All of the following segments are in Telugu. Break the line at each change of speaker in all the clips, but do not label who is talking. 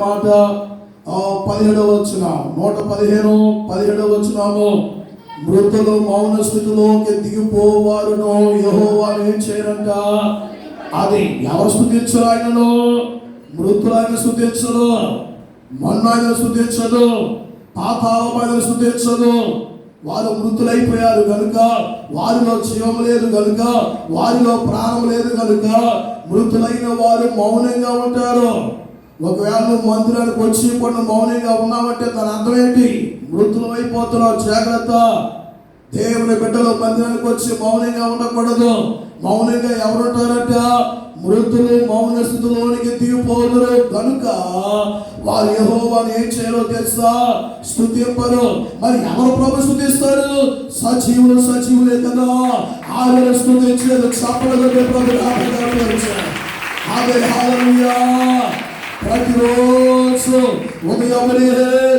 మాట 17వ వచనం 115 వచనము, మృతులు మౌన స్థితిలోకి దిగిపోవారును యెహోవాను ఏం చేయరంట. అది ఎవరు స్తుతించరు? ఆయనను మృతులు ఆయన స్తుతించరు, మన్ను ఆయన స్తుతించదు, పాతాళం ఆయన స్తుతించదు. వారు మృతులైపోయారు కనుక, వారిలో జీవం లేదు కనుక, వారిలో ప్రాణం లేదు కనుక మృతులైన వారు మౌనంగా ఉంటారు. ఒకవేళ నువ్వు మందిరానికి వచ్చి కొన్ని మౌనంగా ఉన్నావంటే దాని అర్థం ఏంటి? మృతులు అయిపోతున్నావు. జాగ్రత్త. దేవుని బిడ్డలు మందిరానికి వచ్చి మౌనంగా ఉండకూడదు. మౌనంగా ఎవరుంటారట? మృతులు మౌన స్థితిలోనికి దిగిపోదురు కనుక వారు యెహోవాను ఏం చేయాలో తెలుసా? స్తుతింపరు. మరి ఎవరు ప్రభు స్తుతిస్తారు? సజీవులే కదా. ఆయన స్తుతించేది చప్పట్లు ప్రభు. హల్లెలూయా. ప్రతిరోజు ఉదయమనే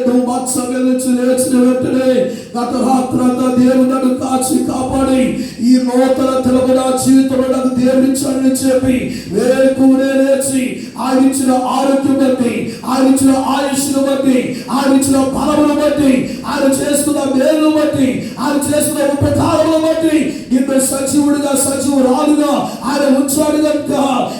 నువ్వు మత్సంగా నుంచి లేచిన వెంటనే గత రాత్రంతా దేవుడు నన్ను కాచి కాపాడి ఈ నూతన తెలుగు నా జీవితంలో నాకు దేవుడిచ్చాడని చెప్పి వేకునే లేచి ఆయన ఇచ్చిన ఆరోగ్యం బట్టి, ఆయన ఇచ్చిన ఆయుష్ను బట్టి, ఆయన ఇచ్చిన బలమును బట్టి, ఆయన చేస్తున్న మేలు బట్టి, ఆయన చేస్తున్న ఉపకారములను బట్టి నిన్ను సజీవుడిగా సజీవురాలుగా ఆయన ఉంచాడు కనుక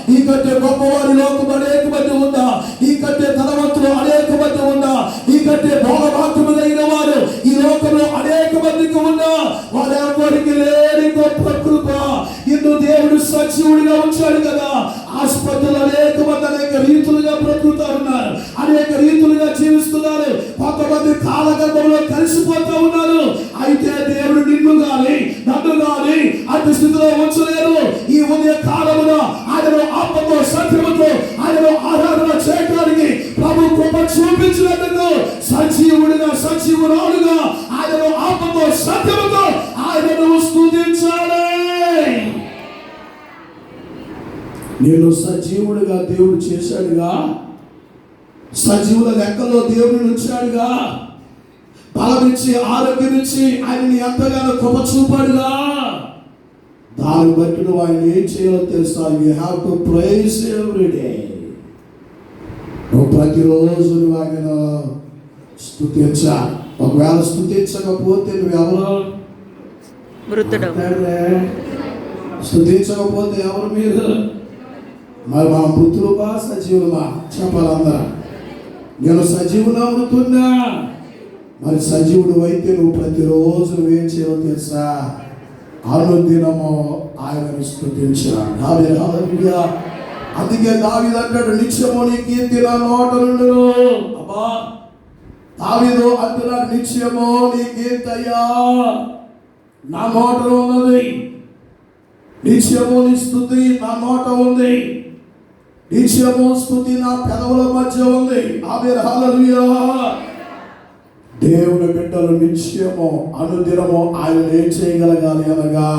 నీకంటే గొప్పవారి లోకం అనేక మంది ఉందా? నీకంటే ధనవంతులు అనేక మంది ఉన్నా, నీకంటే భోగభాగ్యములైన వారు ఈ లోకంలో అనేక మందికి ఉన్నా, వారెవరికి లేని గొప్ప కృప నిన్ను దేవుడు సజీవుడిగా ఉంచాడు కదా. ఆసుపత్రులు అనేక మంది అనేక రీతులుగా బ్రతుకుతా ఉన్నారు, అనేక రీతులుగా జీవిస్తున్నారు. కొంతమంది కాలగర్భంలో కలిసిపోతా ఉన్నారు. అయితే దేవుడు నిన్ను గాని నన్ను గాని అటు స్థితిలో ఉంచలేదు. ఈ ఉదయ కాలమున ఆయనలో ఆత్మతో సత్యముతో ఆయనలో ఆరాధన చేయడానికి ప్రభు కృప చూపించినందుకు సజీవుడిగా సజీవురాలుగా ఆయనలో ఆత్మతో సత్యముతో ఆయనను స్తుతించాలి. నేను సజీవుడిగా దేవుడు చేశాడుగా, సజీవుల లెక్కలో దేవుడు ఉంచాడుగా, బలమిచ్చి ఆరోగ్యం ఇచ్చి ఆయనని ఎంతగానో కృప చూపాడుగా. దాన్ని బట్టి నువ్వు ఆయన ఏం చేయాలో తెలుసా? You have to praise every day. నువ్వు ప్రతిరోజు నువ్వు ఆయన స్తుతించాలి. ఒకవేళ స్తుతించకపోతే నువ్వెవరు?
మృతుడు.
స్తుతించకపోతే ఎవరు మీరు? మరి మా మృతులుగా సజీవులుగా చెప్పాలి అందరూ. నేను సజీవులా మృతున్నా? మరి సజీవుడు అయితే నువ్వు ప్రతిరోజు నువ్వేం చేయాలో తెలుసా? అనుదినము ఆయనను స్తుతించాలి. హల్లెలూయా. అందుకే దావీదు అంటాడు, నిత్యము నీ కీర్తి నా నోట నుండును. అబ్బా, దావీదు అంటున్నాడు, నిత్యము నీ కీర్తి అయ్యా నా నోటలో ఉన్నది. నిత్యము నీ స్తుతి నా నోట ఉంది. నిత్యము స్తుతి నా పెదవుల మధ్య ఉంది. హల్లెలూయా. దేవుని బిడ్డలు నిత్యము అనుదినము ఆయన ఏం చేయగలగాలి అనగా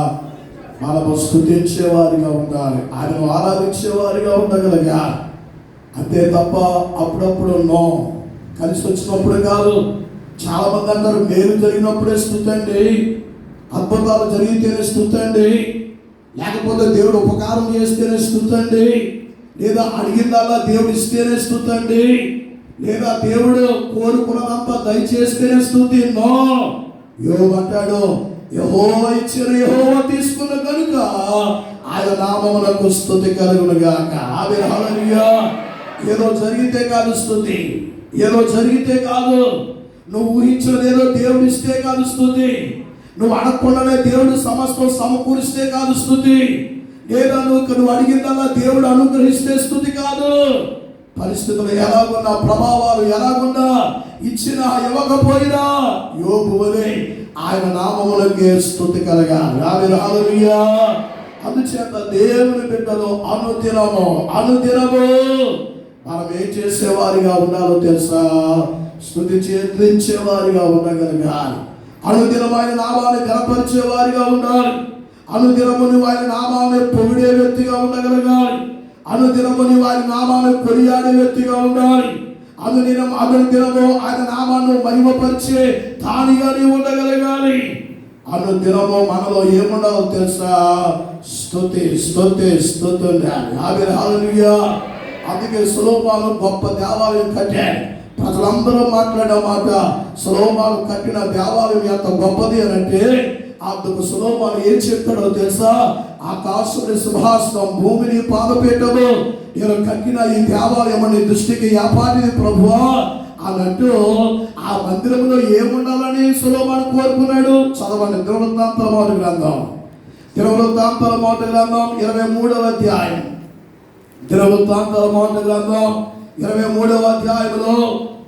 మనము స్తుతించేవారిగా ఉండాలి, ఆయనను ఆరాధించేవారిగా ఉండగలగాలి. అంతే తప్ప అప్పుడప్పుడు నో, కలిసి వచ్చినప్పుడు కాదు. చాలా మంది అంటారు మేలు జరిగినప్పుడే స్తుతండి, అద్భుతాలు జరిగితేనే స్తుతండి, లేకపోతే దేవుడు ఉపకారం చేస్తేనే స్తుతండి, లేదా అడిగిందల్లా దేవుడు ఇస్తేనే స్తుతండి, లేదా దేవుడు కోరుకున్నదంతా దయచేస్తేనే స్తుతి. నో. యోబు అంటాడు, యెహోవా ఇచ్చిన యెహోవా తీసుకున్న కనుక ఆయన నామమునకు స్తుతి కలుగును గాక. హల్లెలూయా. ఏదో జరిగితే కాదు స్తుతి, ఏదో జరిగితే కాదు, నువ్వు ఊహించలేదో దేవుడు ఇస్తే కాదు స్తుతి, నువ్వు అడగకుండానే దేవుడు సమస్తం సమకూరిస్తే కాదు స్తుతి, లేదా నువ్వు అడిగిందల్లా దేవుడు అనుగ్రహిస్తే స్తుతి కాదు. పరిస్థితులు ఎలాగున్నా, ప్రభావాలు ఎలాగున్నా, ఇచ్చినా ఇవ్వకపోయినా యోబు వలె ఆయన నామములకే స్తుతి కలగాలి. హల్లెలూయా. అందుచేత దేవుని బిడ్డలు అనుదినము మనం ఏం చేసేవారిగా ఉండాలో తెలుసా? స్తుతి చెల్లించేవారిగా ఉండగలగాలి. అనుదినము ఆయన నామాన్ని గణపరిచేవారిగా ఉండాలి. అనుదినము నువ్వు ఆయన నామాన్ని పొగిడే వ్యక్తిగా ఉండగలగాలి. అనుదినము నీవు ఆయన నామాన్ని కొనియాడే వ్యక్తిగా ఉండాలి. అనుదినము ఆయన నామాన్ని మహిమపరిచే దానిగా నీవు ఉండగలగాలి. అనుదినము మనలో ఏముండాలో తెలుసా? స్తుతి స్తుతి స్తుతి ఉండాలి. హల్లెలూయా. అందుకే సొలొమోను గొప్ప దేవాలయం కట్టాడు. ప్రజలందరూ మాట్లాడే మాట, సొలొమోను కట్టిన దేవాలయం ఎంత గొప్పది అని అంటే, అందుకు సొలొమోను ఏం చెప్తాడో తెలుసా? ఆకాశుని సింహాసనం, భూమిని పాదపీఠము, నేను కట్టిన ఈ దేవాలయం నీ దృష్టికి ఏపాటిది ప్రభువా అన్నట్టు ఆ మందిరంలో ఏముండాలని సొలొమోను కోరుకున్నాడు. చదవండి దినవృత్తాంతాల మొదటి గ్రంథం, దినవృత్తాంతాల మొదటి గ్రంథం 23వ అధ్యాయం. దినవృత్తాంతాల మొదటి గ్రంథం 23వ అధ్యాయంలో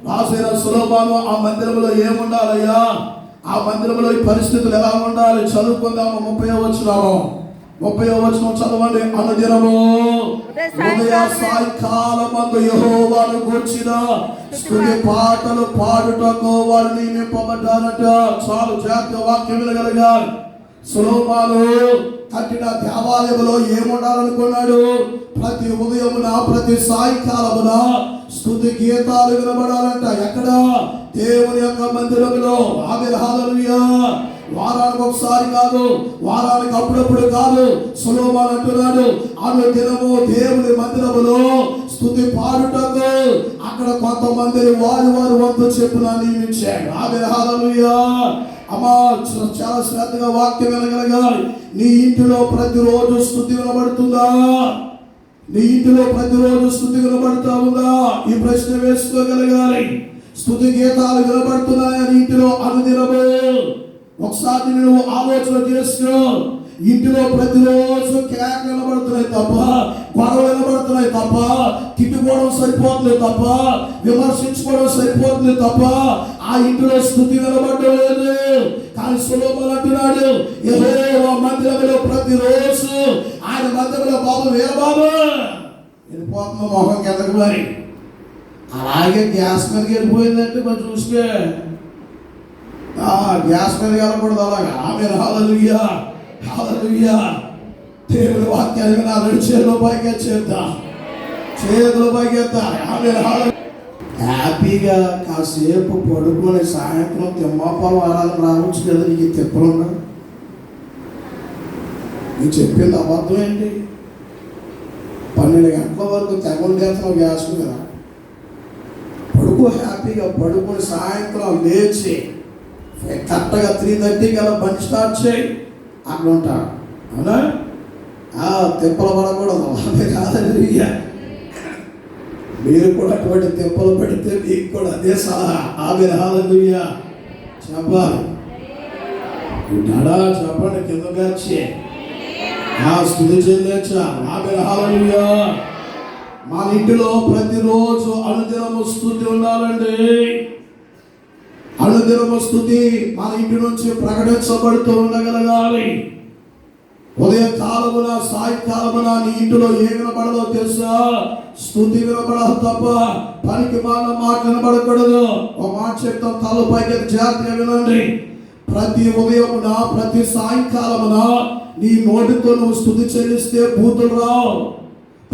రాసిన సొలొమోను ఆ మందిరంలో ఏముండాలయ్యా, ఆ మందిరంలో ఈ పరిస్థితులు ఎలా ఉండాలి చదువుకుందాము. 30వ వచనం చదవండి. అనుదినము ఉదయ సాయంకాలమందు యెహోవాను గూర్చిన స్తుతి పాటలు పాడుటకు వారు నియమింపబడ్డారట. చాలు, జాతీయ వాక్యం వినగలిగారు. సొలొమోను కట్టిన దేవాలయంలో ఏముండాలనుకున్నాడు? ప్రతి ఉదయమున ప్రతి సాయంకాలమున స్తుతి గీతాలు వినబడాలంట. ఎక్కడ? దేవుని యొక్క మందిరంలో. ఆమేన్, హల్లెలూయా. వారానికి ఒకసారి కాదు, వారానికి అప్పుడప్పుడు కాదు. సొలొమోను అంటున్నాడు, అనుదినము దేవుని మందిరములో స్తుతి పాడుటకు అక్కడ కొంతమందిని వారి వంతు చెప్పున నియమించాడు. ఆమేన్, హల్లెలూయా. అమ్మా, చాలా శ్రద్ధగా వాక్యం వినగలగాలి. నీ ఇంటిలో ప్రతిరోజు స్తుతి వినబడుతుందా? నీ ఇంటిలో ప్రతిరోజు స్తుతి వినబడుతా ఉందా? ఈ ప్రశ్న వేసుకోగలగాలి. స్తుతి గీతాలు వినబడుతున్నాయా నీ ఇంటిలో అనుదినము? ఒకసారి నువ్వు ఆలోచన చేసుకో. ఇంటిలో ప్రతిరోజు కేక వినబడుతున్నాయి తప్ప, గొడవ వినబడుతున్నాయి తప్ప, తిట్టుకోవడం సరిపోతుంది తప్ప, విమర్శించుకోవడం సరిపోతుంది తప్ప, ఆ ఇంటిలో స్తుతి వినబడడం లేదు. కానీ సొలొమోను అంటున్నాడు, యెహోవా మందిరంలో ప్రతిరోజు ఆయన మందిరంలో బాబు బాబు వెళ్ళిపోతున్న మొహం కిందకి మరి అలాగే గ్యాస్ మీదకి వెళ్ళిపోయిందంటే కొంచెం చూస్తే గ్యాస్ మీద వెళ్ళకూడదు అలాగా. ఆమేన్, హల్లెలూయా, హల్లెలూయా. దేవుని వాక్యాన్ని వినాలి. చేతుల పైకి చేద్దాం, చేతుల పైకి. ఆమేన్, హల్లెలూయా. హ్యాపీగా కాసేపు పడుకొని సాయంత్రం తిమ్మాపాలు ఆరాధన రావచ్చు కదా. నీకు తిప్పలున్నా? నీకు చెప్పింది అబద్ధం ఏంటి? 12 గంటల వరకు తెగొందేస్తున్నావు గ్యాస్ మీద. పడుకో, హ్యాపీగా పడుకొని సాయంత్రం లేచి కరెక్ట్గా 3:30 కల్లా బండి స్టార్ట్ చేయి. అక్కడ ఉంటాడు. అవునా? తిప్పలు పడకూడదు. అదే కాదండి. మీరు కూడా అటువంటి తిప్పలు పెడితే మీకు కూడా అదే సలహా. ఆమేన్, హల్లెలూయా. చెప్పాలి. ఉన్నాడా? చెప్పండి. కిందగా వచ్చి స్తుతి చెల్లించా. ఆమేన్, హల్లెలూయా. మన ఇంటిలో ప్రతిరోజు అనుదినము స్తుతి ఉండాలండి. అనుదినము స్తుతి మన ఇంటి నుంచి ప్రకటించబడుతూ ఉండగలగాలి. ఉదయం కాలమున సాయంకాలమున నీ ఇంటిలో ఏ వినపడదో తెలుసా? స్తుతి వినపడదు తప్ప పనికి మాట వినపడకూడదు. ఒక మాట చెప్తాం, తలపైకి జాగ్రత్తగా వినండి. ప్రతి ఉదయమున ప్రతి సాయంకాలమున నీ నోటితో నువ్వు స్తుతి చెల్లిస్తే బూతులు రావు.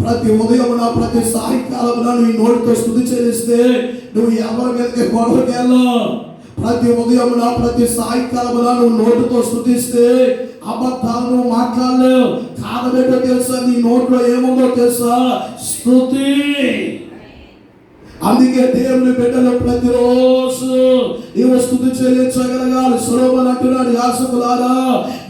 ప్రతి ఉదయమున ప్రతి సాయంకాలమున నీ నోటితో స్తుతి చెల్లిస్తే నువ్వు ఎవరి మీదకి గొడవకి వెళ్ళవు. ప్రతి ఉదయమున ప్రతి సాయంకాలమున నువ్వు నోటితో స్తుతిస్తే అబద్ధాలు నువ్వు మాట్లాడలేవు. కాదనేటో తెలుసా? నీ నోట్లో ఏముందో తెలుసా? స్తుతి. అందుకే దేవుని బిడ్డలు ప్రతిరోజు నీవు స్తుతి చెల్లించగలగాలి. సొలొమోను అంటున్నాడు, యాజకులారా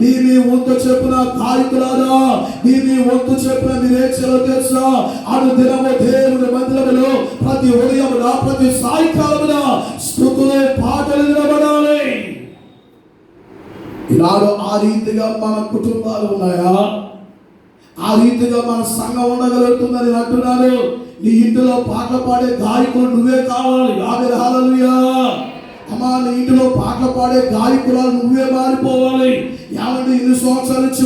మీ వంతు చెప్పున, గాయకులారా మీ వంతు చెప్పున మీరేం చేయాలో తెలుసా? అనుదినము దేవుని మందిరములో ప్రతి ఉదయమున ప్రతి సాయంకాలమున స్తుతులే పాటలు వినబడాలి. ఈనాడు ఆ రీతిగా మన కుటుంబాలు ఉన్నాయా? ఆ రీతిగా మన సంఘం ఉండగలుగుతుందని అంటున్నాను. నీ ఇంటిలో పాటలు పాడే గాయకులు నువ్వే కావాలి. ఆమేన్, హల్లెలూయా. అమ్మా, నీ ఇంటిలో పాటలు పాడే గాయకులు నువ్వే మారిపోవాలి. ఏమంటే ఇన్ని సంవత్సరాల నుంచి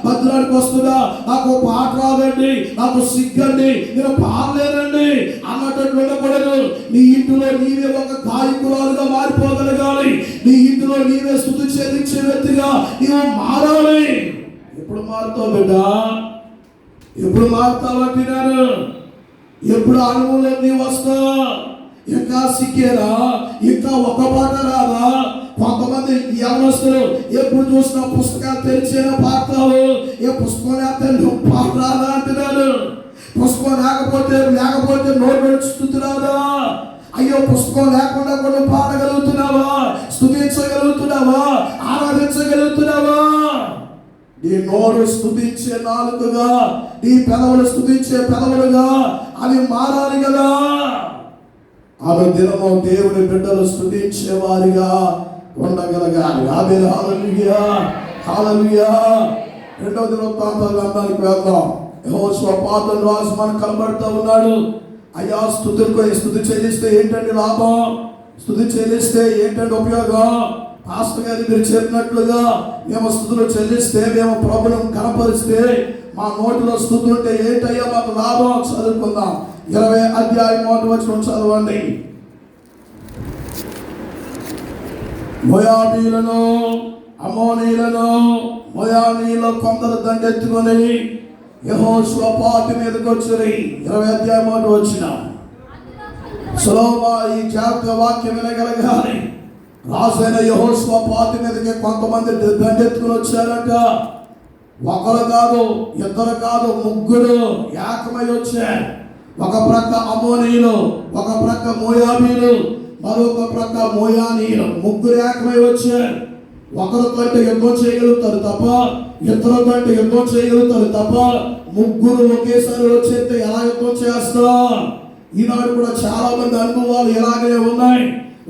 భద్రానికి వస్తున్నా నాకు పాట రాదండి, నాకు సిగ్గండి, నేను పాడలేనండి అన్నట్టు ఉండకూడదు. నీ ఇంటిలో నీవే ఒక గాయకురాలుగా మారిపోగలగాలి. నీ ఇంటిలో నీవే స్తుతి చెల్లించే వ్యక్తిగా నీవు మారాలి. ఎప్పుడు మారుతావు బిడ్డ? ఎప్పుడు మారుతావు అంటున్నాను? ఎప్పుడు అనుభవంలో నీవు వస్తావు? ఇంకా సిగ్గేరా? ఇంకా ఒక పాట రాదా? కొంతమంది యవనస్తులు ఎప్పుడు చూసినా పుస్తకాలు తెరిచేనా పాడతావు. ఏ పుస్తకం నువ్వు పాట రాదా అంటున్నాడు. పుస్తకం లేకపోతే నోరు పెట్టి స్తుతి రాదా? అయ్యో, పుస్తకం లేకుండా కూడా పాడగలుగుతున్నావా? స్తుతించగలుగుతున్నావా? ఆరాధించగలుగుతున్నావా? నీ నోరు స్తుతించే నాలుకగా, నీ పెదవులు స్తుతించే పెదవులుగా అవి మారాలి కదా. దినము దేవుని బిడ్డలు స్తుతించే వారిగా ఉండగలగాలి. హల్లెలూయా, హల్లెలూయా. 2వ దినవృత్తాంతాల గ్రంథానికి వెళ్దాం. యెహోషువ పాటలు రాసి మనకు కనబడుతూ ఉన్నాడు. అయ్యా, స్తుతి చెల్లిస్తే ఏంటండి లాభం? స్తుతి చెల్లిస్తే ఏంటంటే ఉపయోగం? పాస్టర్ గారు మీరు చెప్పినట్లుగా మేము స్తుతులు చెల్లిస్తే, మేము ప్రభువును కనపరిస్తే, మా నోటిలో స్తుతులు ఉంటే ఏంటయ్యా మాకు లాభం? చదువుకుందాం. 20వ అధ్యాయం 1వ వచనం చదవండి. మోయాబీలను, అమ్మోనీయులను, మోయాబీయులు కొందరు దండెత్తుకొని యెహోషువ పాటి మీదకి వచ్చి 20వ అధ్యాయం 1వ వచనం. సులభంగా ఈ జాగ్రత్త వాక్యం వినగలగాలి. రాజైన యెహోషువ పాతి మీదకి కొంతమంది దండెత్తుకుని వచ్చారంట. ఒకరు కాదు, ఇద్దరు కాదు, ముగ్గురు ఏకమై వచ్చారు. ఒక ప్రక్క అమ్మోనీయులు, ఒక ప్రక్క మోయాబీయులు, మరొక ప్రక్క మోయానీయులు, ముగ్గురు ఏకమై వచ్చారు. ఒకరితో యుద్ధం చేయగలుగుతారు తప్ప, ఇద్దరితో యుద్ధం చేయగలుగుతారు తప్ప, ముగ్గురు ఒకేసారి వచ్చేస్తే ఎలా యుద్ధం చేస్తా? ఈనాడు కూడా చాలా మంది అనుభవాలు ఇలాగే ఉన్నాయి.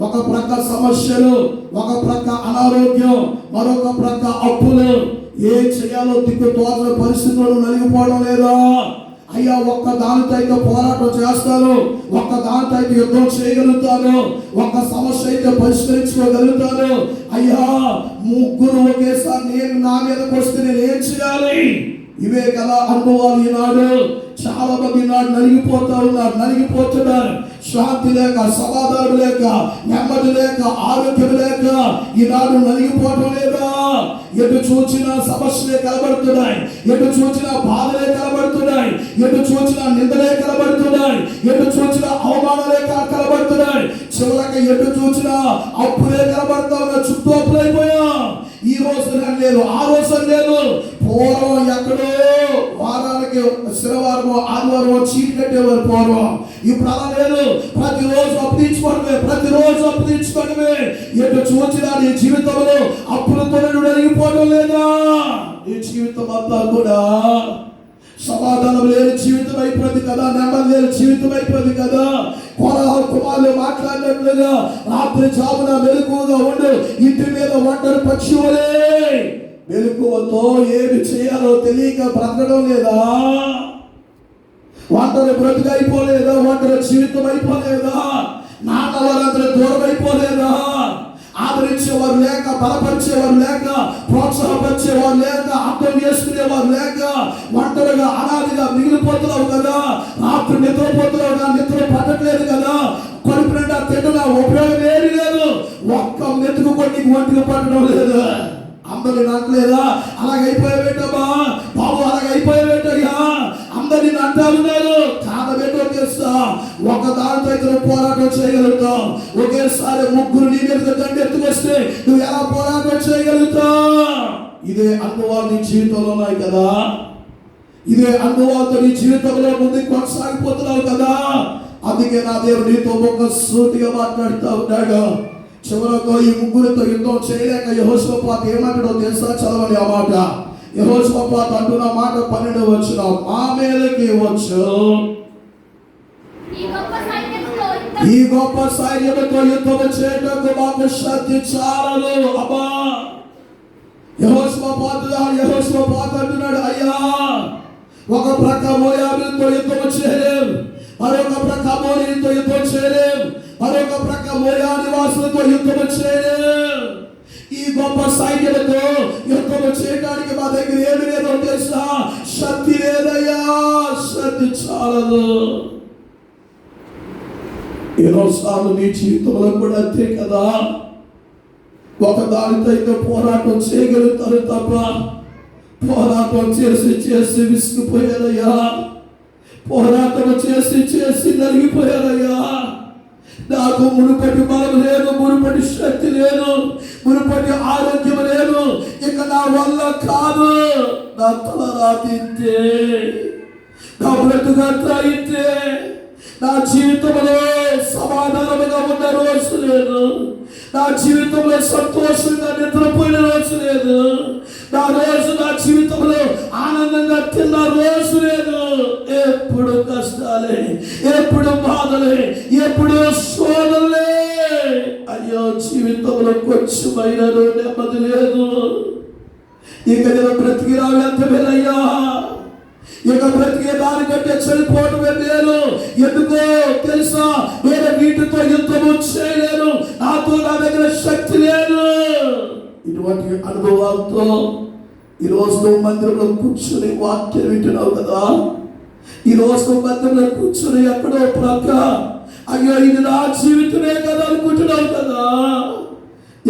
ఒక ప్రక్క సమస్యలు, ఒక ప్రక్క అనారోగ్యం, మరొక ప్రక్క అప్పులు. ఏం చేయాలో దిక్కు తోచని పరిస్థితులను నలిగిపోవడం లేదా? అయ్యా, ఒక్క దానితో అయితే పోరాటం చేస్తాను, ఒక్క దానితో అయితే యుద్ధం చేయగలుగుతాను, ఒక్క సమస్య అయితే పరిష్కరించుకోగలుగుతాను. అయ్యా, ముగ్గురు ఒకేసారి నేను నా మీదకి వస్తే నేను ఏం చేయాలి? ఇవే కదా అనుభవాలు. ఈనాడు చాలా మంది ఈనాడు నలిగిపోతున్నారు. శాంతి లేక, సమాధానం లేక, నెమ్మది లేక, ఆరోగ్యం లేక ఈనాడు నలిగిపోవడం లేదా? ఎటు చూచినా సమస్యలే కనబడుతున్నాయి, ఎటు చూచినా బాధలే కనబడుతున్నాయి, ఎటు చూచినా నిందలే కనబడుతున్నాయి, ఎటు చూచినా అవమానాలే కనబడుతున్నాయి. చివరికి ఎటు చూచినా అప్పులే కనబడతా ఉన్న. చుట్టూ అప్పులైపోయా. ఈ రోజు లేదు, ఆ రోజు లేదు. పూర్వం ఎక్కడో వారానికి శనివారం, ఆదివారం చీటి కట్టేవారు పూర్వం. ఇప్పుడు అలా లేదు. ప్రతిరోజు అప్పు తీర్చుకోవడమే. ఎటు చూచినా నీ జీవితంలో అప్పులతో నలిగిపోవడం లేదా? నీ జీవితం అంతా కూడా సమాధానం లేని జీవితం అయిపోయింది కదా, నెమ్మది లేని జీవితం అయిపోయింది కదా. కుమారులు మాట్లాడినట్లుగా రాత్రి జామున మెలకువగా ఉండు, ఇంటి మీద ఒంటరి పక్షి వలే మెలకువతో ఏమి చేయాలో తెలియక బ్రతకడం లేదా? ఒంటరి బ్రతుకు అయిపోలేదా? ఒంటరి జీవితం అయిపోలేదా? నాన్న వాళ్ళందరూ దూరం అయిపోలేదా? ఆదరించేవారు లేక, బలపరిచేవారు లేక, ప్రోత్సాహపరిచేవారు లేక, అర్థం చేసుకునేవారు లేక ఒంటరిగా అనాదిగా మిగిలిపోతున్నావు కదా. రాత్రి నిద్రపోతున్నావు కదా, నిద్ర పట్టట్లేదు కదా. కడుపు నిండా తింటున్నా, ఉపయోగం ఏమీ లేదు. ఒక్క మెతుకు కొట్టి ఒంటికి పట్టడం లేదు. అందరిని నట్టలేదా? అలాగైపోయావేటమ్మా బాబు, అలాగైపోయావేటయ్యా. అందరిని అంటారున్నారు. కాదబెట్టో తెలుస్తా, ఒక దానితో ఇద్దరు పోరాటం చేయగలుగుతావు. ఒకేసారి ముగ్గురు నీ మీద దండెత్తుకొస్తే నువ్వు ఎలా పోరాటం చేయగలుగుతావు? ఇదే అనుభవాలు నీ జీవితంలో ఉన్నాయి కదా. ఇదే అనుభవాలతో నీ జీవితంలో ముందుకు కొనసాగిపోతున్నావు కదా. అందుకే నా దేవుడు నీతో ఒక సూటిగా మాట్లాడుతూ ఉన్నాడు. చివరకు ఈ ముగ్గురితో యుద్ధం చేయలేక యెహోషాపాతు ఏమంటాడో తెలుసా? చదవండి ఆ మాట. యెహోషాపాతు అంటున్న మాట 12వ వచనం. మా మీదకి వచ్చు ఈ గొప్ప సైన్యముతో యుద్ధం చేయటకు మాకు శక్తి చాలదు. అబ్బా, యెహోషాపాతు అంటున్నాడు, అయ్యా, ఒక ప్రక్క మోయాబీయులతో యుద్ధం చేయలేం, మరొక ప్రక్క అమ్మోనీయులతో యుద్ధం చేయలేం, మరొక ప్రక్క మోయా నివాసులతో యుద్ధం చేయలేం. ఈ గొప్ప సైన్యులతో యుద్ధం చేయడానికి మా దగ్గర ఏమి లేదో తెలుసా? శక్తి లేదయ్యా, శక్తి చాలదు. ఎన్నోసార్లు నీ జీవితంలో కూడా అంతే కదా. ఒక దానితో అయితే పోరాటం చేయగలుగుతారు తప్ప, పోరాటం చేసి విసిగిపోయారయ్యా. పోరాటం చేసి నలిగిపోయారయ్యా. నాకు మునుపటి బలం లేదు, మునుపటి శక్తి లేదు, మునుపటి ఆరోగ్యం లేదు. ఇక నా వల్ల కాదు. నా తల రాతింటే నా బ్రతుకంతా ఇంతే, నా జీవితంలో సమాధానముగా ఉన్న రోజు లేదు, నా జీవితంలో సంతోషంగా నిద్రపోయిన రోజు లేదు, నా జీవితంలో ఆనందంగా తిన్న రోజు లేదు. ఎప్పుడు కష్టాలే, ఎప్పుడు బాధలే, ఎప్పుడు శోధనలే. అయ్యో, జీవితంలో కొంచెమైనా నెమ్మది లేదు. ఇక నేను బ్రతికి రావేంతమేనయ్యా, ఇక బ్రతికే దానికంటే చనిపోవటమే మేలు. ఎందుకో తెలుసా? నేను వీటితో యుద్ధము చేయలేను, నాతో నా దగ్గర శక్తి లేదు. ఇటువంటి అనుభవాలతో ఈరోజు నువ్వు మందిరంలో కూర్చొని వాక్యం వింటున్నావు కదా. ఈరోజు నువ్వు మందిరంలో కూర్చొని ఎక్కడో ప్రక్క అయ్యో ఇది నా జీవితమే కదా అనుకుంటున్నావు కదా.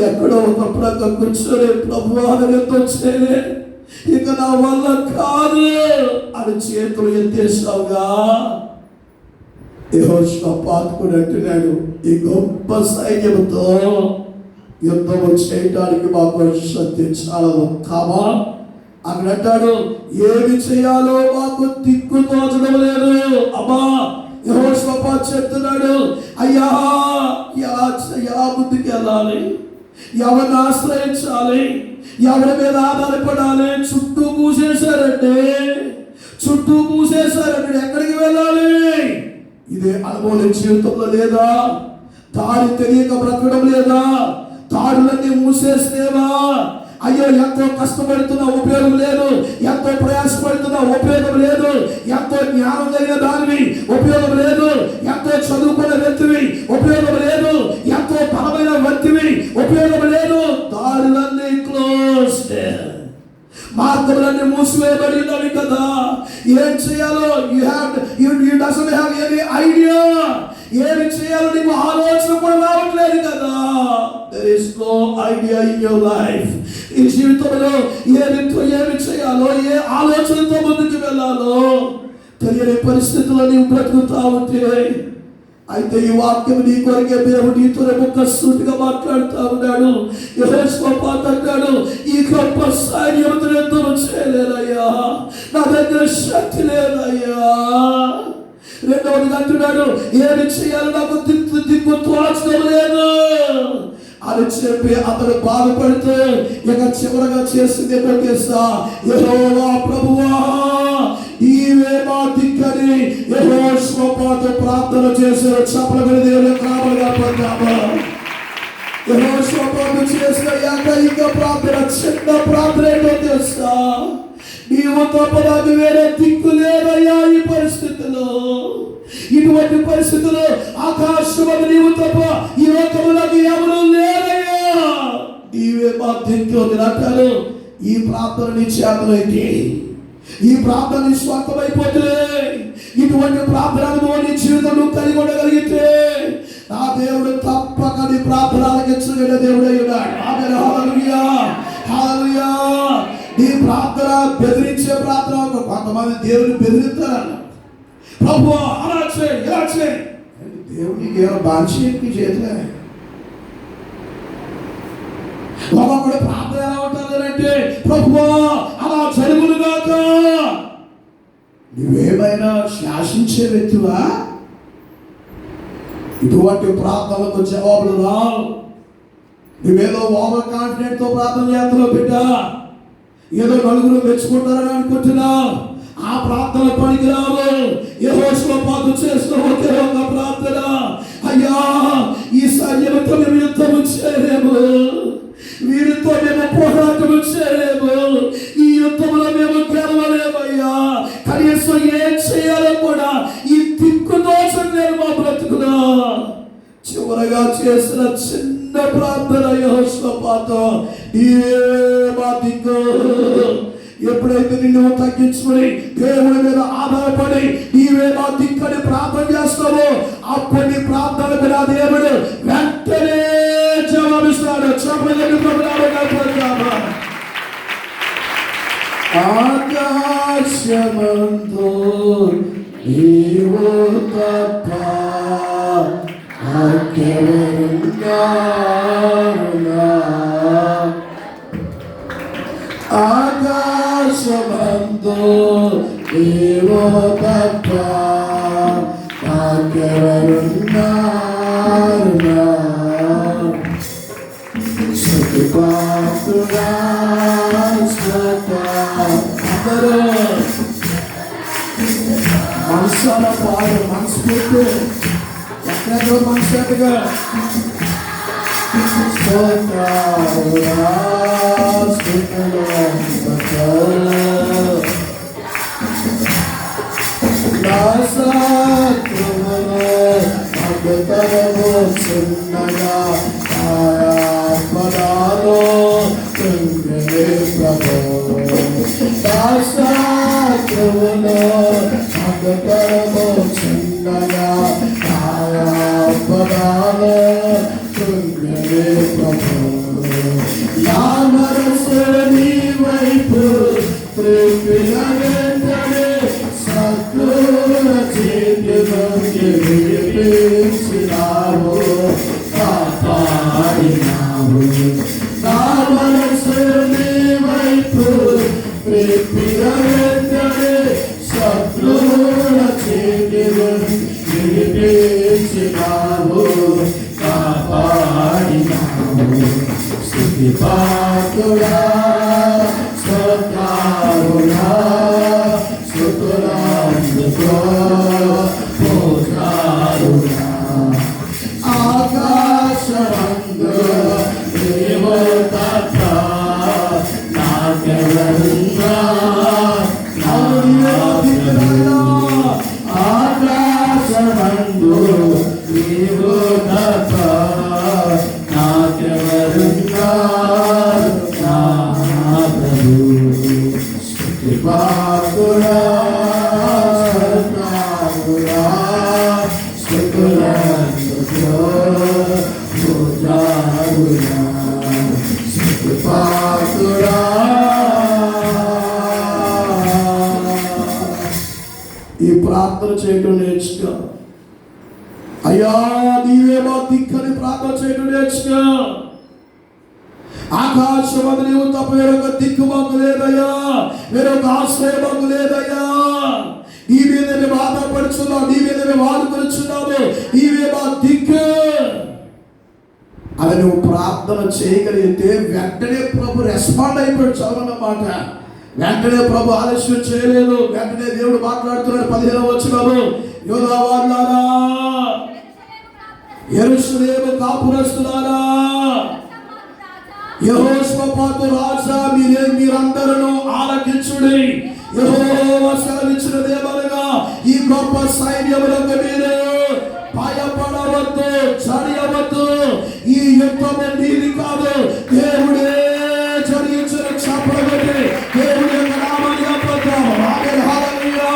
ఎక్కడో ఒక ప్రక్క కూర్చొని ప్రభువా ఎంతో చేయలే, ఇక నా వల్ల కాదు అని చేతులు ఎత్తేసావుగా. యెహోషాపాతుడు అంటున్నాడు, ఈ గొప్ప సైన్యంతో యుద్ధము చేయటానికి మాకు శక్తి చాలదు కామా. అక్కడ అంటాడు, ఏమి చేయాలో మాకు దిక్కు తోచడం లేదు. అమ్మా, యెహోషాపాతు చెప్తున్నాడు, అయ్యా ఎలా ముందుకు వెళ్ళాలి, ఎవరిని ఆశ్రయించాలి, ఎవరి మీద ఆధారపడాలి. చుట్టూ మూసేశారండి, చుట్టూ మూసేశారండి. ఎక్కడికి వెళ్ళాలి? ఇదే అనుభవం జీవితంలో లేదా? దారి తెలియక బ్రతకడం లేదా? దారులన్నీ మూసేస్తేవా? అయ్యో, ఎంతో కష్టపడుతున్నా ఉపయోగం లేదు, ఎంతో ప్రయాసపడుతున్నా ఉపయోగం లేదు, ఎంతో జ్ఞానం కలిగిన దానివి ఉపయోగం లేదు, ఎంతో చదువుకున్న వ్యక్తివి ఉపయోగం లేదు, ఎంతో బలమైన వ్యక్తివి ఉపయోగం లేదు. దారులన్నీ క్లోజ్, మార్గములన్నీ మూసివేయబడినవి కదా. ఏం చేయాలో you doesn't have any idea. ఏమి చేయాలో నీకు ఆలోచన కూడా రావట్లేదు కదా. There is no idea in your life. ఈ జీవితంలో ఏమి చేయాలో, ఏ ఆలోచనతో ముందుకు వెళ్ళాలో తెలియని పరిస్థితుల్లో నీవు బ్రతుకుతా ఉంటే, అయితే ఈ వాక్యం నీ కొరకే దేవుడు నీతో ముఖసూటిగా మాట్లాడుతూ ఉన్నాడు. యెహోషాపాతు అంటాడు, ఈ గొప్ప సైన్యంతో యుద్ధం చేయలేదయ్యా, నా దగ్గర శక్తి లేదయ్యా. రెండవది అంటున్నాడు, ఏమి చేయాలో నాకు దిక్కు తోచడం లేదు అని చెప్పి అతడు బాధపడుతూ ఇక చివరగా చేసింది ఏమో తెలుసా? యెహోవా ప్రభువా, నీవే మా దిక్కని యెహోషాపాతు ప్రార్థన చేశారు. చప్పలగల దేవుని నామమున పొందాము. యెహోషాపాతు చేసిన ఏకైక ప్రార్థన, చిన్న ప్రార్థన ఏంటో తెలుసా? నీవు తప్ప నాకు వేరే దిక్కు లేదయ్యా. ఈ పరిస్థితిలో, ఇటువంటి పరిస్థితుల్లో ఆకాశం నీవు తప్ప ఈ లోకములో ఎవరు లేరయ్యా, నీవే మా దిక్కు అంటారు. ఈ ప్రార్థన నీ చేతనైతే, ఈ ప్రార్థన నీ స్వంతమైపోతే, ఇటువంటి ప్రార్థన నీ జీవితంలో కలిగి ఉండగలిగితే నా దేవుడు తప్పక నీ ప్రార్థన ఆలకించగలిగే దేవుడై ఉన్నాడు. ఆమేన్, హల్లెలూయా, హల్లెలూయా. నీ ప్రార్థన బెదిరించే ప్రార్థన. కొంతమంది దేవుని బెదిరిస్తారన్న, ప్రభు అలా చేయి, ఇలా చేయి. దేవునికి ఏమో బాధ్యత చేతులే. ఒకప్పుడు ప్రార్థన ఎలా ఉంటుందంటే, ప్రభు అలా జరుగునుగాక. నువ్వేమైనా శాసించే వ్యక్తివా? ఇటువంటి ప్రార్థనలకు జవాబులు రావు. నువ్వేదో ఓవర్ కాన్ఫిడెంట్ తో ప్రార్థన చేస్తున్నావు బిడ్డ, ఏదో నలుగురు మెచ్చుకుంటారని అనుకుంటున్నావు. ఆ ప్రార్థన పనికిరావు. యెహోషాపాతు చేసిన ఒకే ఒక ప్రార్థన, అయ్యా ఈ సైన్యంతో మేము యుద్ధము చేయలేము, వీరితో మేము పోరాటము చేయలేము, ఈ యుద్ధంలో మేము గెలవలేమయ్యా. కనీసం ఏం చేయాలో కూడా ఈ దిక్కు దోషం లేదు మా బ్రతుకులో. చివరగా చేసిన చిన్న ప్రార్థన యెహోషాపాతు, మా దిక్కు. ఎప్పుడైతే నిన్ను తగ్గించుకుని దేవుడి మీద ఆధారపడి నీవే మా దిక్కని ప్రార్థన చేస్తావో, అప్పటి ప్రార్థన మీద దేవుడు వెంటనే జవాబిస్తాడు. చెప్పలేదు ప్రభుత్వ ఆకాశమంతో నీవు తప్ప ఆకాశమంతో నీవు తప్ప నాకెవరున్నారు? స్తుతిపాత్రుడా అందరూ మనసాల పాడు, మనస్ఫూర్తి ఎక్కడో మనసేట్టుగా చిన్నగా పదాలు ప్రభు దాసాత్రువులో మగతరము చిన్నగా పదాలు ప్రభు నా మనసు నీ వైపు త్రిపిన వెంటనే సత్తుల చేతిలోకి విడిపించినావు, కాపాడినావు. నా మనసు నీ వైపు త్రిపిన వెంటనే సత్తుల చేతిలోకి విడిపించినావు, కాపాడినావు. స్తుతిపాత్రుడా స్తోత్రుడా స్తుతులందుకో పూజారుడా. ఆకాశమందు నీవు తప్ప నాకెవరున్నారు? ఆకాశమందు నీవు తప్ప నాకెవరున్నారు? నా ప్రభు స్తుతిపాత్రుడా స్తుతులందుకో పూజారుడా. స్తుతిపాత్రుడా ఈ ప్రార్థన చేయడం నేర్చుకో. అయ్యా నీవే మా దిక్కని ప్రార్థన చేయడం నేర్చుకో. ఆకాశమందు నీవు తప్ప వేరొక దిక్కు మాకు లేదయ్యా, వేరొక ఆశ్రయం మాకు లేదయ్యా. నీ మీద మేము ఆధారపడుచున్నాం, నీ మీద మేము ఆదుకొనిచున్నాము, నీవే మా దిక్కు అని నువ్వు ప్రార్థన చేయగలిగితే వెంటనే ప్రభు రెస్పాండ్ అయిపోయాడు. చదవన్నమాట. వెంటనే ప్రభు ఆలస్యం చేయలేదు. వెంటనే దేవుడు మాట్లాడుతున్నాడు. 15వ వచనము, యోధా వారులారా, యెరూషలేము కాపురస్తులారా, యెహోషాపాతు రాజా మీరందరూ ఆలకించుడి. యెహోవా సెలవిచ్చినదేమనగా, ఈ గొప్ప సైన్యములకు మీరు భయపడవద్దు, చడియవద్దు. ఈ యుద్ధము నీది కాదు, దేవుడే జరిగించిన చెప్పబడి దేవుడి యొక్క నామాన్ని అబద్ధం. హల్లెలూయా.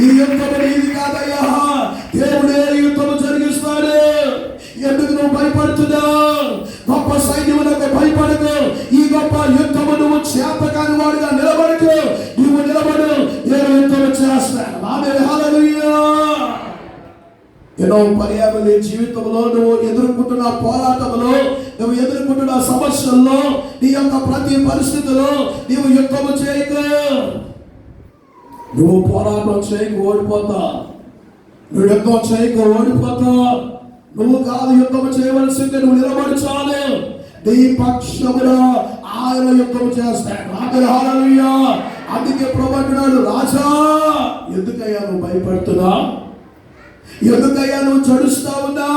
ఈ యుద్ధము నీది కాదయ్యా, దేవుడే యుద్ధము జరిగిస్తాడు. ఎందుకు నువ్వు భయపడుతున్నావు? గొప్ప సైన్యములకు భయపడకు. ఈ గొప్ప యుద్ధము నువ్వు చేతకాని వాడిగా నిలబడకు. నువ్వు నిలబడు, నేను యుద్ధము చేస్తాను. హల్లెలూయా. ఎన్నో పర్యాలు నీ జీవితంలో నువ్వు ఎదుర్కొంటున్న పోరాటంలో, నువ్వు ఎదుర్కొంటున్న సమస్యల్లో, నీ యొక్క ప్రతి పరిస్థితిలో నీవు యుద్ధము చేయకు. నువ్వు పోరాటం చేయకు, ఓడిపోతా. నువ్వు యుద్ధం చేయకు, ఓడిపోతా. నువ్వు కాదు యుద్ధము చేయవలసింది, నువ్వు నిలబడచాలి. నీ పక్షమున ఆయన యుద్ధము చేస్తాడు. హల్లెలూయా. అందుకే ప్రభువు అంటున్నాడు, రాజా ఎందుకయ్యా నువ్వు భయపడుతున్నా? ఎందుకయ్యా నువ్వు చడుస్తా ఉన్నా?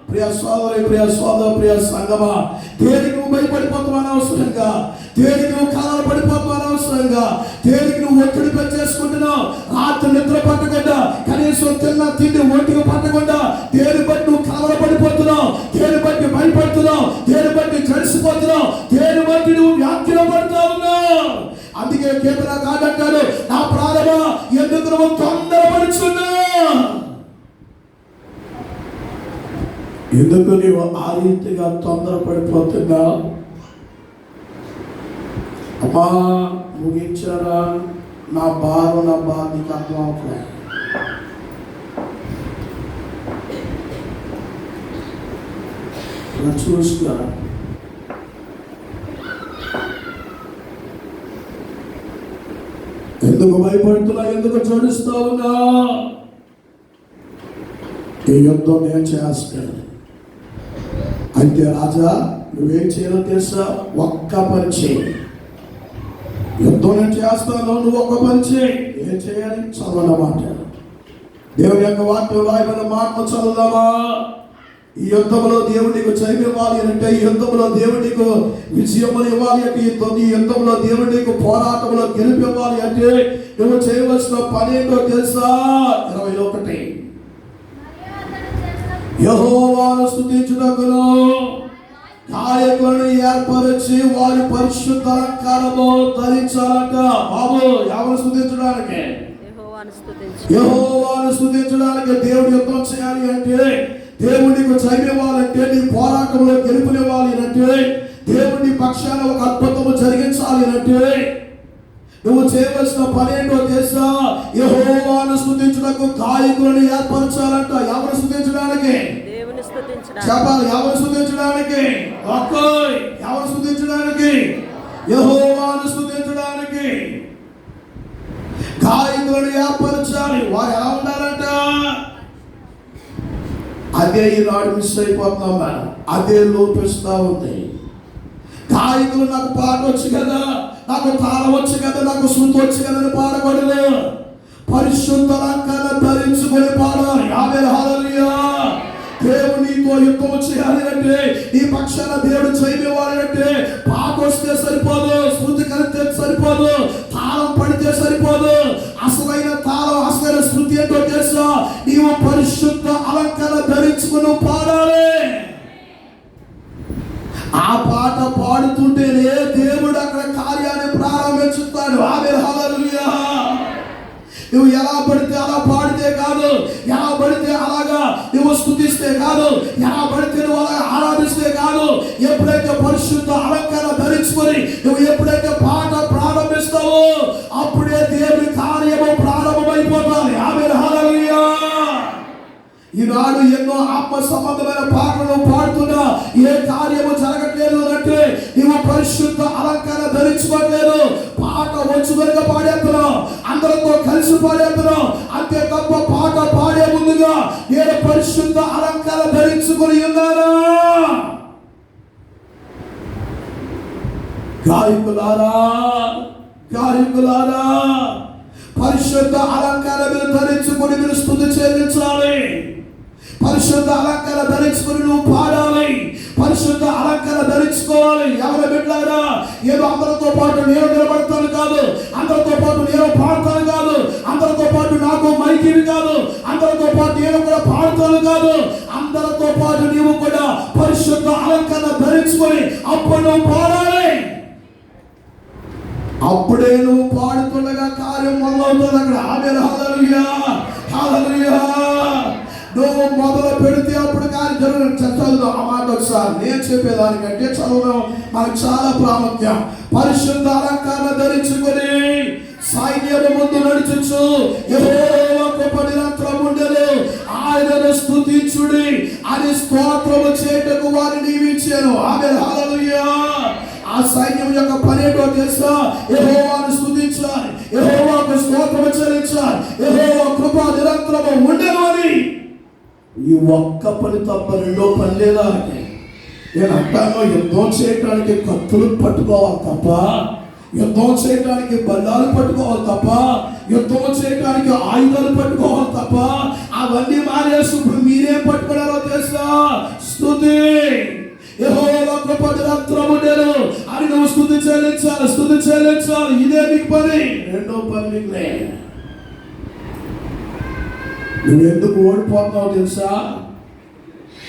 ప్రియ సోదరి, ప్రియ సోదర, ప్రియ సంగమా, దేనికి నువ్వు భయపడిపోతావు అనవసరంగా, దేనికి నువ్వు కలలు పడిపోతావు అనవసరంగా, దేనికి నువ్వు ఒత్తిడి పెంచేసుకుంటున్నావు? రాత్రి నిద్ర పట్టకుండా, కనీసం తిన్న తిండి ఒంటికి పట్టకుండా దేని బట్టి నువ్వు కలలు పడిపోతున్నావు? దేని బట్టి భయపడుతున్నావు? దేని బట్టి చడిసిపోతున్నావు? దేని బట్టి నువ్వు వ్యాఖ్యలు పడుతూ ఉన్నావు? అందుకే కీర్తనకారుడు అంటాడు, నా ప్రాణమా ఎందుకు నువ్వు తొందరపడుచున్నావు? ఎందుకు నీవు ఆ రీతిగా తొందరపడిపోతున్నా? అమ్మా ముగించారా? నా బాధ నీకు అర్థం అవట్లేదు. చూసుకో. ఎందుకు ఎందుకు భయపడుతున్నా, ఎందుకు చడుస్తా ఉన్నా? ఈ యుద్ధం నేను చేస్తాను. అయితే రాజా నువ్వేం చేయాలో తెలుసా? ఒక్క పని చేయి. యుద్ధం నేను చేస్తాను, నువ్వు ఒక్క పని చేయి. ఏం చేయాలి? చదవనమాట. దేవుని యొక్క వాక్యం రాయబడిన మాటలు చదువుదామా? ఈ యుద్ధంలో దేవుడికి జయం ఇవ్వాలి అంటే, ఈ యుద్ధంలో దేవుడికి విజయం ఇవ్వాలి అంటే, ఈ యుద్ధంలో దేవుడికి పోరాటంలో గెలుపు ఇవ్వాలి అంటే నువ్వు చేయవలసిన పని ఏంటో తెలుసా? 21 యెహోవాను స్తుతించుటకును గాయకులను ఏర్పరిచి వారి పరిశుద్ధ అలంకారము ధరించాలంట. బాబు ఎవరు స్తుతించడానికి? యెహోవాను స్తుతించడానికి. దేవుడు యుద్ధం చేయాలి అంటే, దేవుడికి జయం ఇవ్వాలంటే, నీ పోరాటంలో గెలుపునివ్వాలి అంటే, దేవుడి పక్షాన ఒక అద్భుతము జరిగించాలి అంటే నువ్వు చేయవలసిన పని ఏంటో తెలుసా? యెహోవాను స్తుతించుటకు గాయకులను ఏర్పరచాలంట. ఎవరు స్తుతించడానికి? చెప్పాలి. ఎవరు స్తుతించడానికి? ఎవరు స్తుతించడానికి? యెహోవాను స్తుతించడానికి గాయకులను ఏర్పరచాలి. వారు ఎలా ఉండాలంట? అదే ఈనాడు మిస్ అయిపోతున్నాం మనం. అదే లోపిస్తా ఉంది. గాయకులు నాకు పాట వచ్చు కదా, నాకు తాళం వచ్చు కదా, నాకు శృతి వచ్చు కదా అని పాడకూడదు. పరిశుద్ధ అలంకారం ధరించుకొని పాడాలి. ఆమేన్, హల్లెలూయా. దేవుడు నీతో యుద్ధం చేయాలి అంటే, నీ పక్షాన దేవుడు జయం ఇవ్వాలి అంటే పాట వస్తే సరిపోదు, శృతి కలిగితే సరిపోదు, తాళం పడితే సరిపోదు. అసలైన తాళం, అసలైన శృతి ఏంటో తెలుసా? నీవు పరిశుద్ధ అలంకారం ధరించుకుని పాడాలి. ఆ పాట పాడుతుంటేనే దేవుడు అక్కడ కార్యాన్ని ప్రారంభించుతాడు. ఆమేన్, హల్లెలూయా. నువ్వు ఎలా పడితే అలా పాడితే కాదు, ఎలా పడితే అలాగా నువ్వు స్తుతిస్తే కాదు, ఎలా పడితే నువ్వు అలా ఆరాధిస్తే కాదు. ఎప్పుడైతే పరిశుద్ధ అలంకారం ధరించుకొని నువ్వు ఎప్పుడైతే పాట ప్రారంభిస్తావో అప్పుడే దేవుని కార్యము ప్రారంభమైపోతాయి. ఆమేన్, హల్లెలూయా. ఈనాడు ఎన్నో ఆత్మ సంబంధమైన పాటలు పాడుతున్నా ఏ కార్యము జరగట్లేదు అంటే నీవు పరిశుద్ధ అలంకారం ధరించుకోవట్లేదు. పాట వచ్చుగా పాడేస్తున్నావు, అందరితో కలిసి పాడేస్తున్నావు. అంతే తప్ప పాట పాడే ముందుగా నేను పరిశుద్ధ అలంకారం ధరించుకొని ఉన్నానా? గాయకులారా, గాయకులారా, పరిశుద్ధ అలంకారం ధరించుకొని మీరు స్తుతి చెల్లించాలి. పరిశుద్ధ అలంకారం ధరించుకొని నువ్వు పాడాలి. పరిశుద్ధ అలంకారం ధరించుకోవాలి. ఎవరు బిడ్డలారా, ఏదో అందరితో పాటు నేను నిలబడతాను కాదు, అందరితో పాటు నేను పాడతాను కాదు, అందరితో పాటు నాకు మైకిని కాదు, అందరితో పాటు నేను కూడా పాడతాను కాదు. అందరితో పాటు నీవు కూడా పరిశుద్ధ అలంకారం ధరించుకొని అప్పుడు నువ్వు పాడాలి. అప్పుడే నువ్వు పాడుతుండగా కార్యం మొదలవుతుంది అక్కడ. ఆమేన్, హల్లెలూయా, హల్లెలూయా. నువ్వు మొదలు పెడితే అప్పుడు కార్యం జరుగుతుంది. చదువు ఆ మాట ఒకసారి. నేను చెప్పేదానికంటే చదవడం మనకు చాలా ప్రాముఖ్యం. పరిశుద్ధ అలంకారం ధరించుకొని సైన్యము ముందు నడుచుచు యెహోవా కృప నిరంతరం ఉండెను, ఆయనను స్తుతించుడి అని స్తోత్రము చేయుటకు వారిని నియమించాను. ఆమేన్, హల్లెలూయా. ఆ సైన్యం యొక్క పని ఏంటో తెలుసా? యెహోవాను స్తుతించాలి, యెహోవాకు స్తోత్రము చెల్లించాలి, యెహోవా కృప నిరంతరము ఉండెను అని. ఈ ఒక్క పని తప్ప రెండో పని లేదా? నేను అంటాను, యుద్ధం చేయడానికి కత్తులు పట్టుకోవాలి తప్ప, యుద్ధం చేయడానికి బల్లాలు పట్టుకోవాలి తప్ప, యుద్ధం చేయడానికి ఆయుధాలు పట్టుకోవాలి తప్ప, అవన్నీ మానేసి ఇప్పుడు మీరేం పట్టుకున్నారో తెలుసా? స్తుతి. యెహోవా కృప నిరంతరం ఉండెను అని నువ్వు స్తుతి చెల్లించాలి, స్తుతి చెల్లించాలి. ఇదే నీకు పని. రెండో పని నీకు లేదు. నువ్వు ఎందుకు ఓడిపోతున్నావు తెలుసా?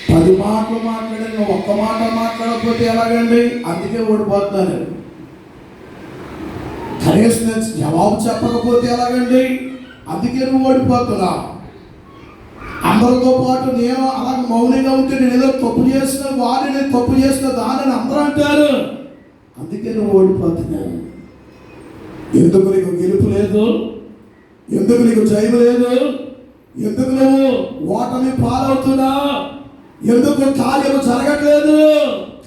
10 మాటలు మాట్లాడి ఒక్క మాట మాట్లాడకపోతే ఎలాగండి? అందుకే ఓడిపోతున్నాను. కనీసం జవాబు చెప్పకపోతే ఎలాగండి? అందుకే నువ్వు ఓడిపోతున్నావు. అందరితో పాటు నేను అలాగ మౌనంగా ఉంటే నేను ఏదో తప్పు చేసిన వాడిని, తప్పు చేసిన దానిని అందరూ అంటారు. అందుకే నువ్వు ఓడిపోతున్నావు. ఎందుకు నీకు గెలుపు లేదు? ఎందుకు నీకు జయం లేదు? ఎందుకు నువ్వు ఓటమి పాలవుతున్నా? ఎందుకు కార్యము జరగట్లేదు?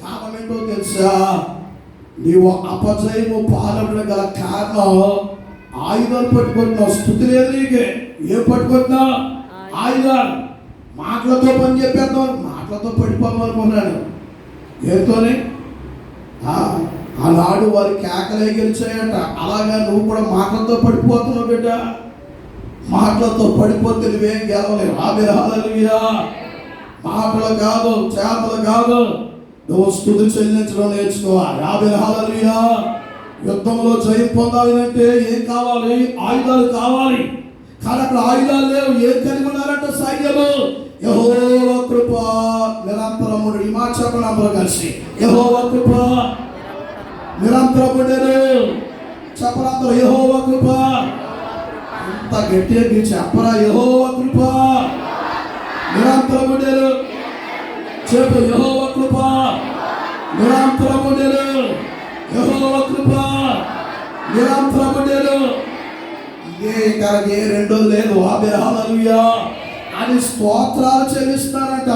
కారణం ఏంటో తెలుసా? నీవు అపజయము పాలవడం గల కారణం ఆయుధాలు పట్టుకుంటున్నావు. స్థుతి లేదు నీకే. ఏం పట్టుకుంటున్నావు? ఆయుధాలు. మాటలతో పని చెప్పేద్దాం, మాటలతో పడిపోదాం అనుకున్నాడు. ఏతోనే ఆనాడు వారి కేకలే గెలిచాయట. అలాగా నువ్వు కూడా మాటలతో పడిపోతున్నావు బిడ్డ. మాటలతో పడిపోతే నువ్వేం గెలవలేవు. హల్లెలూయా. మాటలు కాదు, చేతలు కాదు, నువ్వు స్తుతి చెల్లించడం నేర్చుకోవాలి. హల్లెలూయా. యుద్ధంలో జయం పొందాలి అంటే ఏం కావాలి? ఆయుధాలు కావాలి. కానీ అక్కడ ఆయుధాలు లేవు. ఏం కలిగి ఉన్నారంటే సైన్యము. యెహోవా కృప నిరంతరము. ఈ మాట చెప్పండి అందరూ కలిసి. యెహోవా కృప నిరంతరము. చెప్పరా అందరూ? యెహోవా కృప. అంత గట్టిగా చెప్పరా? యెహోవా కృప నిరంతరము. చెప్పు, యెహోవా కృప నిరంతరము. యెహోవా కృప నిరంతరము. ఏ రెండోది లేదు. హల్లెలూయా అని స్తోత్రాలు చెల్లిస్తారంట.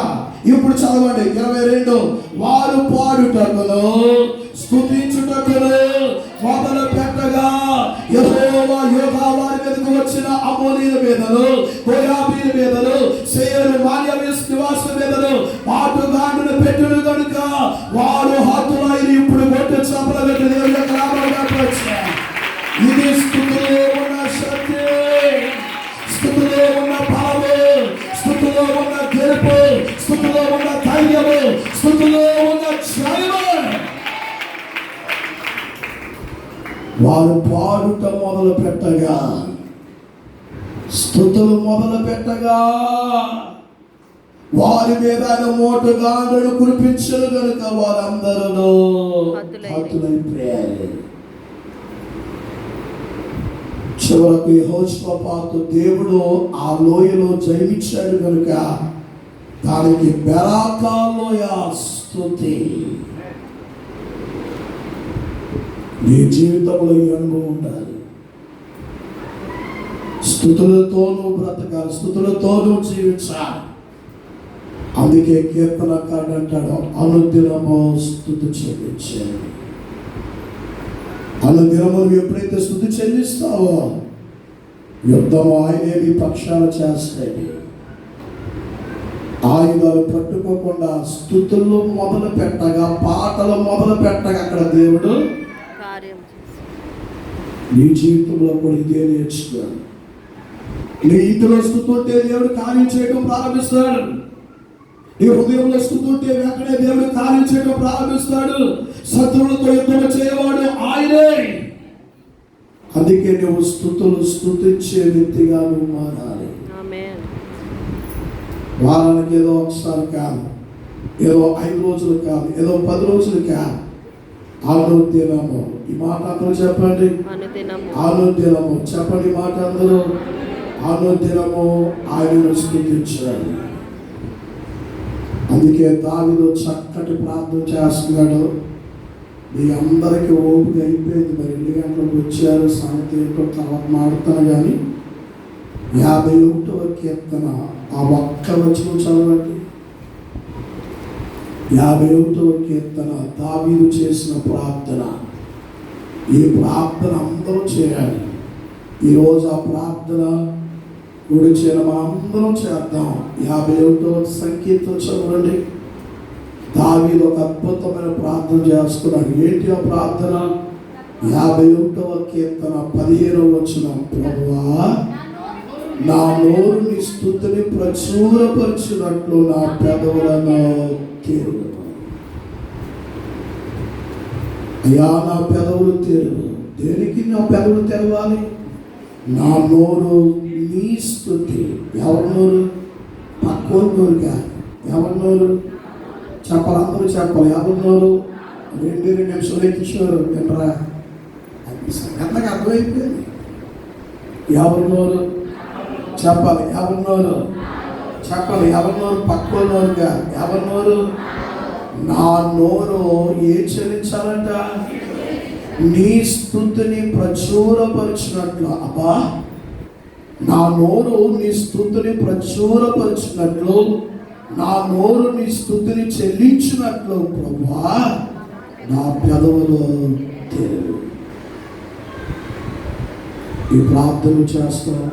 ఇప్పుడు చదవండి 22. వారు పాడుటకును స్తుతించుటకును మొదలు పెట్టగా యెహోవా యోధా వారి మీదకు వచ్చిన అమోనీయుల మీదను, మోయాబీయుల మీదను, సేయరు మాన్యవేశ నివాసుల మీదను పాటుగాండును పెట్టును కనుక వారు హతులైన ఇప్పుడు గొట్టు చపల గట్టి దేవుని యొక్క నామమున వచ్చారు. ఇది స్తుతిలో ఉన్న శక్తి, స్తుతిలో ఉన్న బలము, స్తుతిలో ఉన్న గెలుపు, స్తుతిలో ఉన్న ధైర్యము, స్తుతిలో ఉన్న జయము. వారు పాడుట మొదలు పెట్టగా, స్తుతులు మొదలు పెట్టగా వారి మీద మోటుగాండ్లను కురిపించరు కనుక వారందరూ హతులైపోయారు. చివరకు యెహోషాపాతు దేవుడు ఆ లోయలో జయమిచ్చాడు కనుక దానికి బెరాకా లోయ స్తుతి. నీ జీవితంలో ఈ అనుభవం ఉండాలి. స్తుతులతో నువ్వు బ్రతకాలి, స్తుతులతో నువ్వు జీవించాలి. అందుకే కీర్తనకారుడు అంటాడు, అనుదినము స్తుతి చెల్లించాలి. అనుదినము నువ్వు ఎప్పుడైతే స్తుతి చెల్లిస్తావో యుద్ధము ఆయనే నీ పక్షాన చేస్తాయి. ఆయుధాలు పట్టుకోకుండా స్తుతులు మొదలు పెట్టగా, పాటలు మొదలు పెట్టగా అక్కడ దేవుడు నీ జీవితంలో కూడా ఇదే నేర్చుకోవాలి. నీ ఇంటిలో స్తుతుంటే దేవుడు కార్యం చేయడం ప్రారంభిస్తాడు. నీ హృదయంలో స్తుతుంటే వెంటనే దేవుడు కార్యం చేయడం ప్రారంభిస్తాడు. శత్రువులతో యుద్ధం చేయవాడు ఆయనే. అందుకే నువ్వు స్తుతించే వ్యక్తిగా నువ్వు మారాలి. వారానికి ఏదో ఒకసారి కాదు, ఏదో 5 రోజులు కాదు, ఏదో 10 రోజులు కాదు, అనుదినము. ఈ మాట అందరూ చెప్పండి. అనుదినము చెప్పండి. ఈ మాట అందరూ అనుదినము ఆయనను స్తుతించాలి. అందుకే దావీదు చక్కటి ప్రార్థన చేస్తున్నాడు. మీ అందరికీ ఓపిక అయిపోయింది. మరి 2 గంటలకు వచ్చారు, సంగతి ఏంటో తర్వాత మాడుతాను. కానీ 51వ కీర్తన ఆ ఒక్క వచనం చదవండి. 51వ కీర్తన దావీదు చేసిన ప్రార్థన. ఈ ప్రార్థన అందరూ చేయాలి. ఈరోజు ఆ ప్రార్థన గుడిచిన మనందరం చేద్దాం. 51వ సంకీర్తన చదవండి. దావీదు ఒక అద్భుతమైన ప్రార్థన చేస్తున్నాడు. ఏంటి ఆ ప్రార్థన? 51వ కీర్తన 15వ వచనం. ప్రభువా, నా నోరు నీ స్తుతిని ప్రచురపరిచినట్లు నా పెదవులను తెరువు. అయ్యా, నా పెదవులు తెరువు. దేనికి నా పెదవులు తెరవాలి? నా నోరు నీ స్తుతి. ఎవరి నోరు? పక్కోని నోరు కాదు. ఎవరి నోరు? చెప్పాలి, అందరూ చెప్పాలి. ఎవరి నోరు? 2 నిమిషాలు కిషోరు వినరా? అది సంగతికి అర్థమైపోయింది. ఎవరి నోరు? చెప్పాలి. ఎవరి నోరు? చెప్పాలి. ఎవరి నోరు? పక్కోని నోరు కాదు. ఎవరి నోరు? నా నోరు ఏం చెల్లించాలంట? నీ స్తుతిని ప్రచురపరిచినట్లు. అబ్బా, నా నోరు నీ స్తుతిని ప్రచురపరిచినట్లు, నా నోరు నీ స్తుతిని చెల్లించినట్లు ప్రభువా నా పెదవులు తెరువు. ఈ ప్రార్థన చేస్తాం.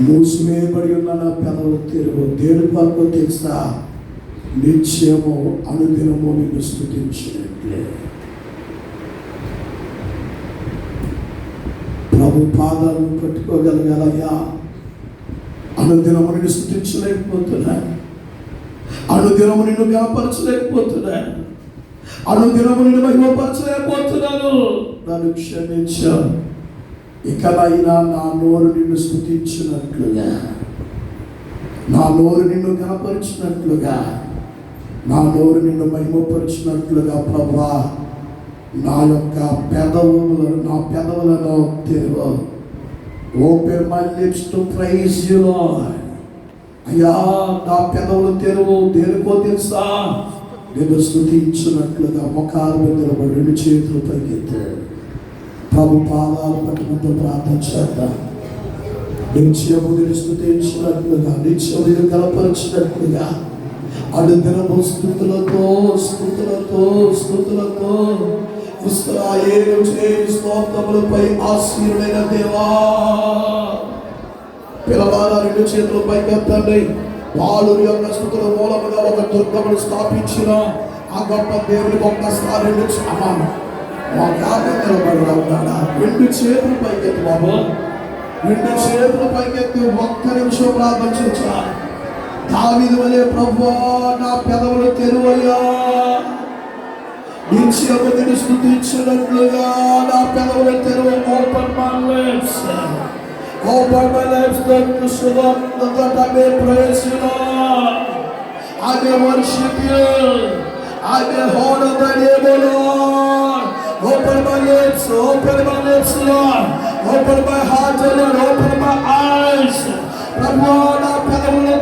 మూసివేయబడి ఉన్న నా పెదవులు తెరువు. దేని కొరకు తెలుసా? నిత్యము అనుదినము నిన్ను స్తుతించినట్లే. ప్రభు పాదాలను పట్టుకోగలగాలయ్యా. అనుదినము నిన్ను స్తుతించలేకపోతున్నాను, అనుదినము నిన్ను గణపరచలేకపోతున్నాను, అనుదినము నిన్ను మహిమపరచలేకపోతున్నాను. నన్ను క్షమించు. ఇకనైనా నా నోరు నిన్ను స్తుతించినట్లుగా, నా నోరు నిన్ను గణపరిచినట్లుగా, నా నోరు నిన్ను మహిమపరిచినట్లుగా ప్రభువా నా యొక్క పెదవులను తెరువు. Open my lips to praise you Lord. అయ్యా నా పెదవులు తెరువు. దేనికో తెలుసా? నేను స్తుతించినట్లుగా. ముఖాలు మీద నిలబడి 2 చేతులు పైకెత్తి ప్రభు పాదాలు పట్టుకుంటూ ప్రార్థన చేద్దాం. నిత్యము నిన్ను స్తుతించినట్లుగా, నిత్యము నిన్ను గణపరిచినట్లుగా, అనుదినము స్తుతులతో ఇశ్రాయేలు చేయు స్తోత్రములపై ఆశీనుడైన దేవా, పిల్లవారా 2 చేతులు పైకెత్తండి. వాళ్ళు యొక్క స్తుతుల మూలముగా ఒక దుర్గమును స్థాపించిన ఆ గొప్ప దేవునికి ఒక్కసారి నిలబడి ఉన్నాడా? 2 చేతులు పైకెత్తి బాబు, 2 చేతులు పైకెత్తి 1 నిమిషం ప్రార్థన చేశారు. దావీదు వలె ప్రభువా నా పెదవులు తెరువయ్యా, నిత్యము నిన్ను స్తుతించినట్లుగా నా పెదవులు తెరువు. Open my lips that I may praise you, Lord. I may worship you, I may honor thy name, O Lord. Open my lips, Lord. Open my heart, Lord. Open my eyes. ప్రభువా నా పెదవులు